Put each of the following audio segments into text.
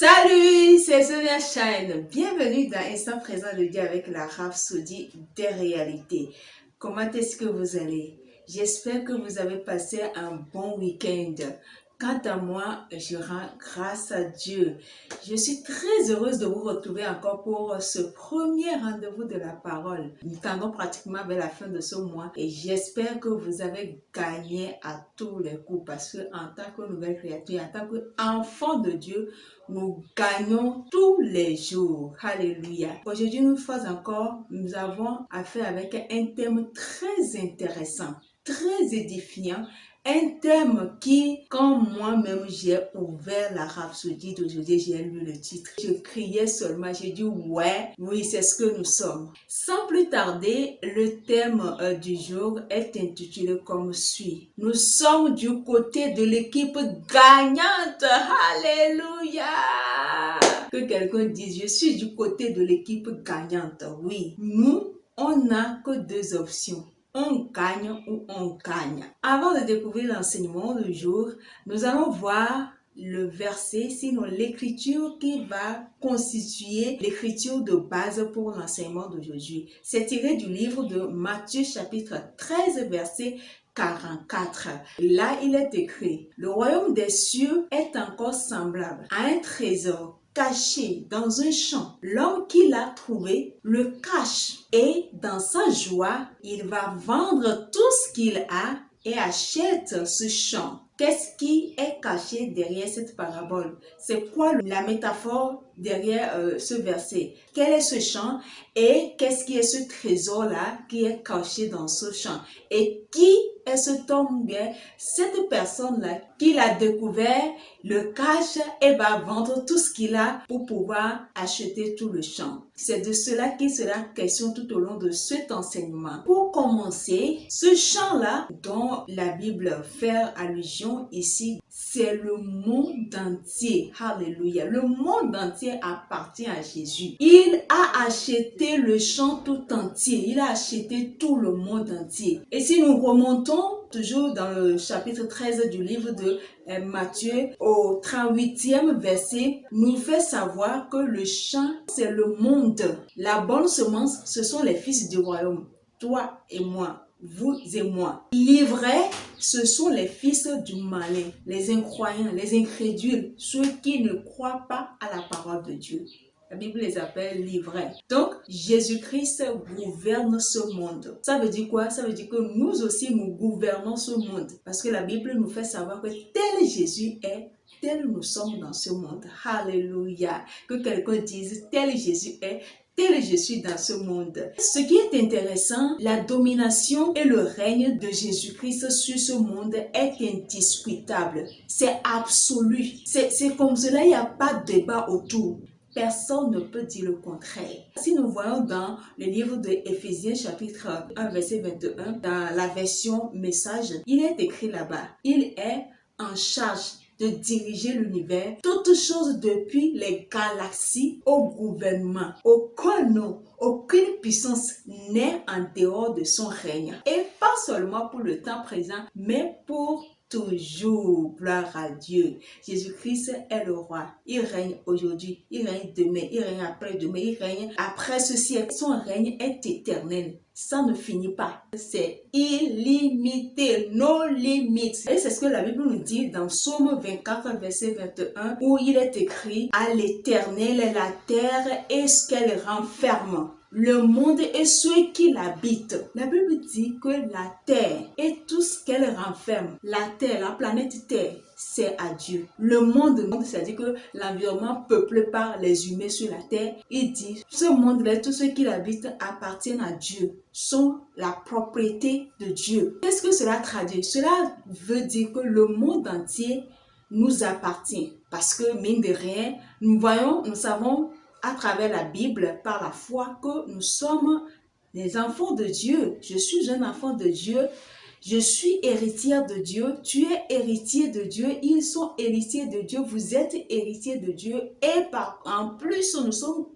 Salut, c'est Sonia Shine. Bienvenue dans Instant Présent de Dieu avec la Rhapsodie des réalités. Comment est-ce que vous allez? J'espère que vous avez passé un bon week-end. Quant à moi, je rends grâce à Dieu. Je suis très heureuse de vous retrouver encore pour ce premier rendez-vous de la parole. Nous tendons pratiquement vers la fin de ce mois et j'espère que vous avez gagné à tous les coups parce que en tant que nouvelle créature, en tant qu'enfant de Dieu, nous gagnons tous les jours. Alléluia. Aujourd'hui, une fois encore, nous avons affaire avec un thème très intéressant, très édifiant. Un thème qui, quand moi-même j'ai ouvert la Rhapsodie d'aujourd'hui, j'ai lu le titre. Je criais seulement, j'ai dit ouais, oui, c'est ce que nous sommes. Sans plus tarder, le thème du jour est intitulé comme suit. Nous sommes du côté de l'équipe gagnante. Alléluia! Que quelqu'un dise, je suis du côté de l'équipe gagnante. Oui, nous, on n'a que deux options. On gagne ou on gagne. Avant de découvrir l'enseignement du jour, nous allons voir le verset, sinon l'écriture qui va constituer l'écriture de base pour l'enseignement d'aujourd'hui. C'est tiré du livre de Matthieu chapitre 13 verset 44. Là, il est écrit, le royaume des cieux est encore semblable à un trésor caché dans un champ. L'homme qui l'a trouvé le cache et dans sa joie, il va vendre tout ce qu'il a et achète ce champ. Qu'est-ce qui est caché derrière cette parabole? C'est quoi la métaphore derrière ce verset? Quel est ce champ et qu'est-ce qui est ce trésor-là qui est caché dans ce champ? Et qui est cet homme bien, cette personne-là qui l'a découvert, le cache et va vendre tout ce qu'il a pour pouvoir acheter tout le champ. C'est de cela qu'il sera question tout au long de cet enseignement. Pour commencer, ce champ-là dont la Bible fait allusion ici, c'est le monde entier. Alléluia. Le monde entier appartient à Jésus. Il a acheté le champ tout entier. Il a acheté tout le monde entier. Et si nous remontons toujours dans le chapitre 13 du livre de Matthieu, au 38e verset, nous fait savoir que le champ, c'est le monde. La bonne semence, ce sont les fils du royaume. Toi et moi. Vous et moi. L'ivraie, ce sont les fils du malin, les incroyants, les incrédules, ceux qui ne croient pas à la parole de Dieu. La Bible les appelle l'ivraie. Donc, Jésus-Christ gouverne ce monde. Ça veut dire quoi? Ça veut dire que nous aussi, nous gouvernons ce monde. Parce que la Bible nous fait savoir que tel Jésus est, tel nous sommes dans ce monde. Alléluia. Que quelqu'un dise, tel Jésus est, tel je suis dans ce monde. Ce qui est intéressant, la domination et le règne de Jésus-Christ sur ce monde est indiscutable. C'est absolu. C'est comme cela, il n'y a pas de débat autour. Personne ne peut dire le contraire. Si nous voyons dans le livre de Éphésiens chapitre 1 verset 21, dans la version message, il est écrit là-bas, il est en charge de diriger l'univers, toutes choses depuis les galaxies au gouvernement. Aucun nom, aucune puissance n'est en dehors de son règne. Et pas seulement pour le temps présent, mais pour toujours. Gloire à Dieu. Jésus-Christ est le roi. Il règne aujourd'hui, il règne demain, il règne après-demain, il règne après ce siècle. Son règne est éternel. Ça ne finit pas. C'est illimité, nos limites. Et c'est ce que la Bible nous dit dans Psaume 24, verset 21, où il est écrit « À l'Éternel est la terre et ce qu'elle renferme, le monde et ceux qui l'habitent. » La Bible dit que la terre et tout ce qu'elle renferme, la terre, la planète Terre, c'est à Dieu. Le monde, c'est-à-dire que l'environnement peuplé par les humains sur la terre, il dit, ce monde-là, tous ceux qui l'habitent appartiennent à Dieu, sont la propriété de Dieu. Qu'est-ce que cela traduit? Cela veut dire que le monde entier nous appartient. Parce que, mine de rien, nous savons à travers la Bible, par la foi, que nous sommes des enfants de Dieu. Je suis un enfant de Dieu. Je suis héritière de Dieu, tu es héritier de Dieu, ils sont héritiers de Dieu, vous êtes héritiers de Dieu et en plus nous sommes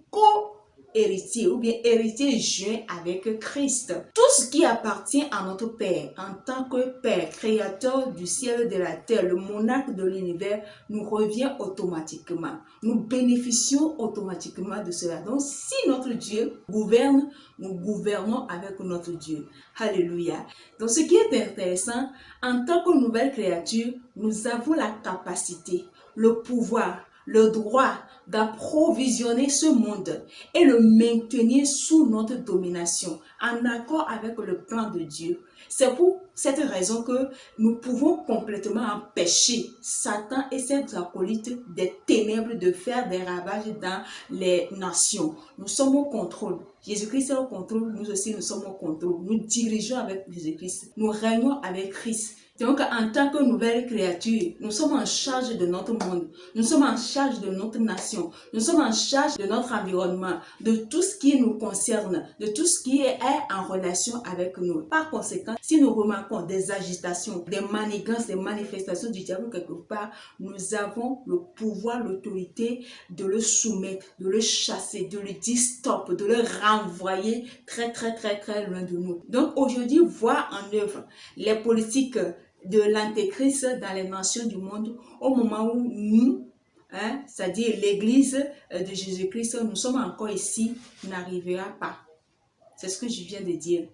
héritiers ou bien héritiers joints avec Christ. Tout ce qui appartient à notre Père, en tant que Père, créateur du ciel et de la terre, le monarque de l'univers, nous revient automatiquement. Nous bénéficions automatiquement de cela. Donc, si notre Dieu gouverne, nous gouvernons avec notre Dieu. Alléluia. Donc, ce qui est intéressant, en tant que nouvelle créature, nous avons la capacité, le pouvoir, le droit d'approvisionner ce monde et le maintenir sous notre domination, en accord avec le plan de Dieu. C'est pour cette raison que nous pouvons complètement empêcher Satan et ses acolytes des ténèbres de faire des ravages dans les nations. Nous sommes au contrôle. Jésus-Christ est au contrôle, nous aussi nous sommes au contrôle. Nous dirigeons avec Jésus-Christ. Nous régnons avec Christ. Donc, en tant que nouvelle créature, nous sommes en charge de notre monde, nous sommes en charge de notre nation, nous sommes en charge de notre environnement, de tout ce qui nous concerne, de tout ce qui est en relation avec nous. Par conséquent, si nous remarquons des agitations, des manigances, des manifestations du diable quelque part, nous avons le pouvoir, l'autorité de le soumettre, de le chasser, de lui dire stop, de le renvoyer très loin de nous. Donc aujourd'hui, voir en œuvre les politiques de l'antéchrist dans les nations du monde au moment où nous, c'est-à-dire l'église de Jésus-Christ, nous sommes encore ici, n'arrivera pas. C'est ce que je viens de dire.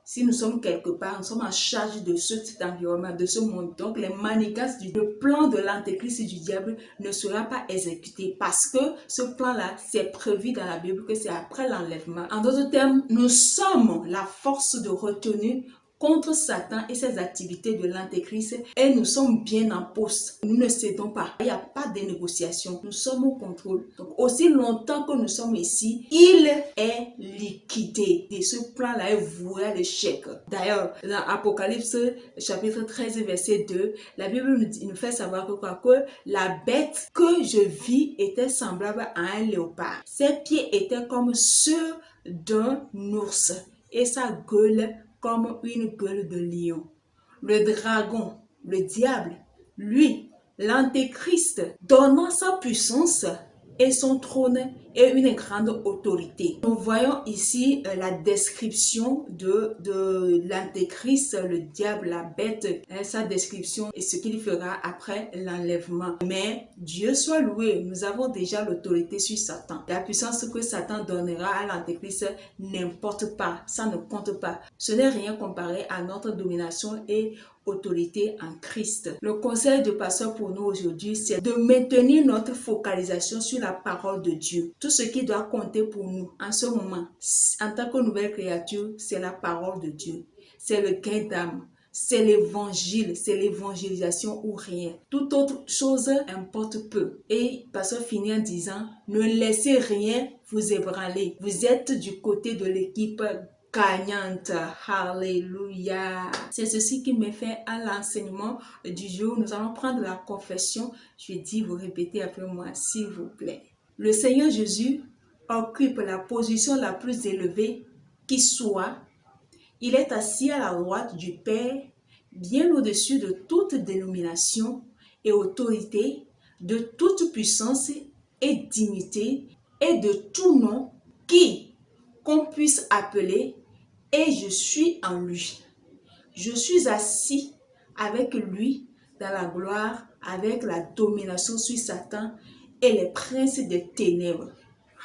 Si nous sommes quelque part, nous sommes en charge de cet environnement, de ce monde. Donc les manigances, le plan de l'antéchrist et du diable ne sera pas exécuté parce que ce plan-là, c'est prévu dans la Bible que c'est après l'enlèvement. En d'autres termes, nous sommes la force de retenue contre Satan et ses activités de l'antéchrist et nous sommes bien en poste. Nous ne cédons pas. Il n'y a pas de négociation. Nous sommes au contrôle. Donc aussi longtemps que nous sommes ici, il est liquidé. Et ce plan-là est voué à l'échec. D'ailleurs, dans Apocalypse chapitre 13 verset 2, la Bible nous fait savoir que la bête que je vis était semblable à un léopard. Ses pieds étaient comme ceux d'un ours et sa gueule comme une gueule de lion. Le dragon, le diable, lui, l'antéchrist, donnant sa puissance et son trône et une grande autorité. Nous voyons ici la description de l'antéchrist, le diable, la bête, sa description et ce qu'il fera après l'enlèvement. Mais Dieu soit loué, nous avons déjà l'autorité sur Satan. La puissance que Satan donnera à l'antéchrist n'importe pas, ça ne compte pas. Ce n'est rien comparé à notre domination et autorité en Christ. Le conseil de pasteur pour nous aujourd'hui, c'est de maintenir notre focalisation sur la parole de Dieu. Tout ce qui doit compter pour nous en ce moment, en tant que nouvelle créature, c'est la parole de Dieu. C'est le gain d'âme. C'est l'évangile, c'est l'évangélisation ou rien. Toute autre chose importe peu. Et pasteur finit en disant, ne laissez rien vous ébranler. Vous êtes du côté de l'équipe gagnante. Alléluia. C'est ceci qui me fait à l'enseignement du jour. Nous allons prendre la confession. Je dis, vous répétez après moi, s'il vous plaît. Le Seigneur Jésus occupe la position la plus élevée qui soit. Il est assis à la droite du Père, bien au-dessus de toute dénomination et autorité, de toute puissance et dignité et de tout nom qu'on puisse appeler, et je suis en lui. Je suis assis avec lui dans la gloire, avec la domination sur Satan et les princes des ténèbres.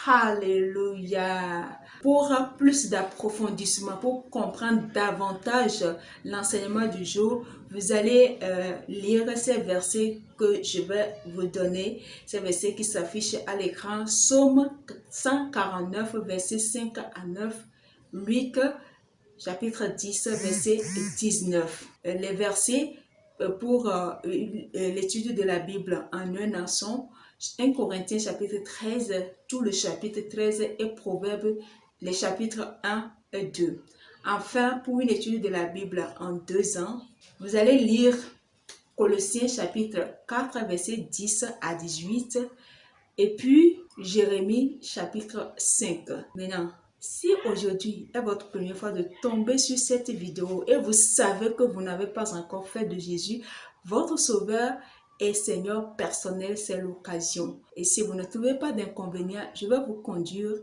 Alléluia. Pour plus d'approfondissement, pour comprendre davantage l'enseignement du jour, vous allez lire ces versets que je vais vous donner, ces versets qui s'affichent à l'écran. Psaume 149, versets 5 à 9, Luc, chapitre 10, verset 19. Les versets pour l'étude de la Bible en un an sont 1 Corinthiens chapitre 13, tout le chapitre 13 et Proverbes, les chapitres 1 et 2. Enfin, pour une étude de la Bible en 2 ans, vous allez lire Colossiens chapitre 4, verset 10 à 18 et puis Jérémie chapitre 5. Maintenant, si aujourd'hui est votre première fois de tomber sur cette vidéo et vous savez que vous n'avez pas encore fait de Jésus votre sauveur et Seigneur personnel, c'est l'occasion. Et si vous ne trouvez pas d'inconvénient, je vais vous conduire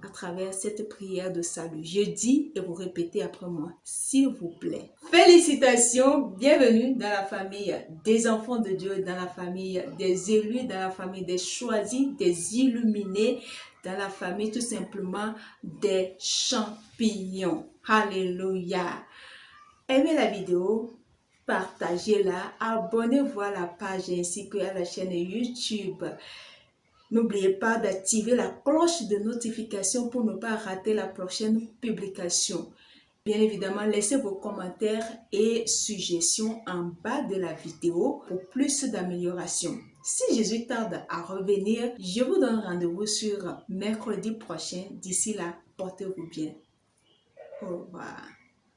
à travers cette prière de salut. Je dis et vous répétez après moi, s'il vous plaît. Félicitations, bienvenue dans la famille des enfants de Dieu, dans la famille des élus, dans la famille des choisis, des illuminés, dans la famille tout simplement des champignons. Alléluia. Aimez la vidéo, partagez-la, abonnez-vous à la page ainsi qu'à la chaîne YouTube. N'oubliez pas d'activer la cloche de notification pour ne pas rater la prochaine publication. Bien évidemment, laissez vos commentaires et suggestions en bas de la vidéo pour plus d'amélioration. Si Jésus tarde à revenir, je vous donne rendez-vous sur mercredi prochain. D'ici là, portez-vous bien. Au revoir.